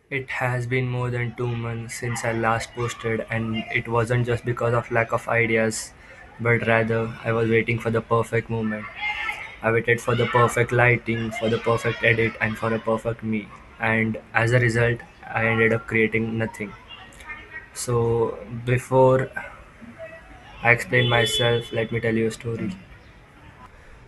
It has been more than 2 months since I last posted, and it wasn't just because of lack of ideas, but rather I was waiting for the perfect moment. I waited for the perfect lighting, for the perfect edit, and for a perfect me. And as a result, I ended up creating nothing. So, before I explain myself, let me tell you a story.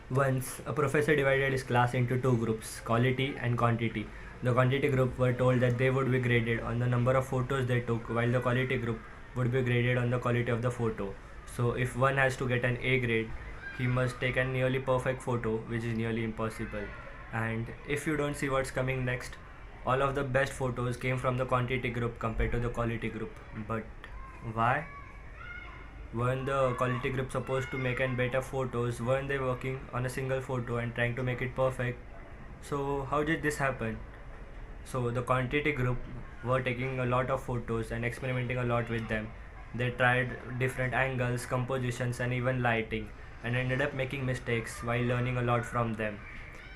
Once, a professor divided his class into two groups, quality and quantity. The quantity group were told that they would be graded on the number of photos they took, while the quality group would be graded on the quality of the photo. So, if one has to get an A grade, he must take a nearly perfect photo, which is nearly impossible. And if you don't see what's coming next, all of the best photos came from the quantity group compared to the quality group. But why? Weren't the quality group supposed to make and better photos? Weren't they working on a single photo and trying to make it perfect? So how did this happen? So the quantity group were taking a lot of photos and experimenting a lot with them. They tried different angles, compositions, and even lighting, and ended up making mistakes while learning a lot from them.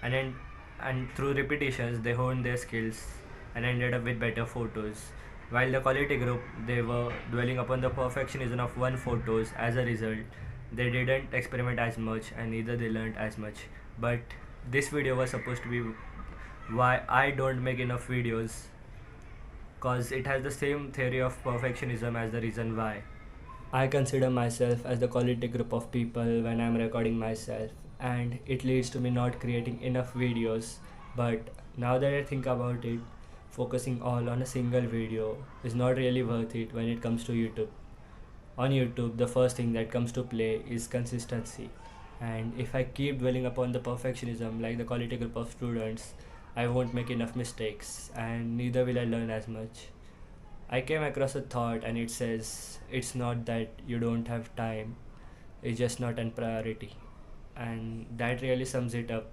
And then, and through repetitions, they honed their skills and ended up with better photos. While the quality group, they were dwelling upon the perfectionism of one photos. As a result, they didn't experiment as much, and neither they learned as much. But this video was supposed to be why I don't make enough videos, cause it has the same theory of perfectionism as the reason why. I consider myself as the quality group of people when I'm recording myself, and it leads to me not creating enough videos. But now that I think about it, focusing all on a single video is not really worth it when it comes to YouTube. On YouTube, the first thing that comes to play is consistency. And if I keep dwelling upon the perfectionism like the quality group of students, I won't make enough mistakes and neither will I learn as much. I came across a thought and it says it's not that you don't have time, it's just not a priority. And that really sums it up.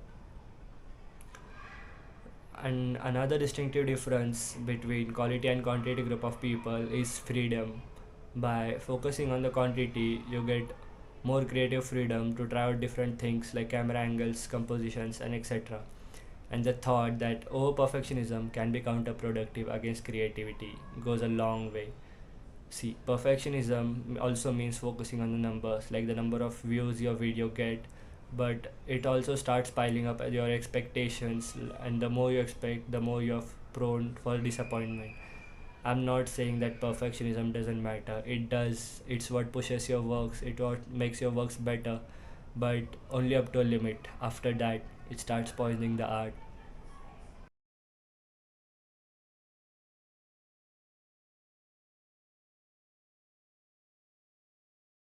And another distinctive difference between quality and quantity group of people is freedom. By focusing on the quantity, you get more creative freedom to try out different things like camera angles, compositions, and etc. And the thought that over perfectionism can be counterproductive against creativity goes a long way. See, perfectionism also means focusing on the numbers, like the number of views your video get, but it also starts piling up at your expectations, and the more you expect, the more you're prone for disappointment. I'm not saying that perfectionism doesn't matter. It does. It's what pushes your works. It what makes your works better, but only up to a limit. After that, it starts poisoning the art.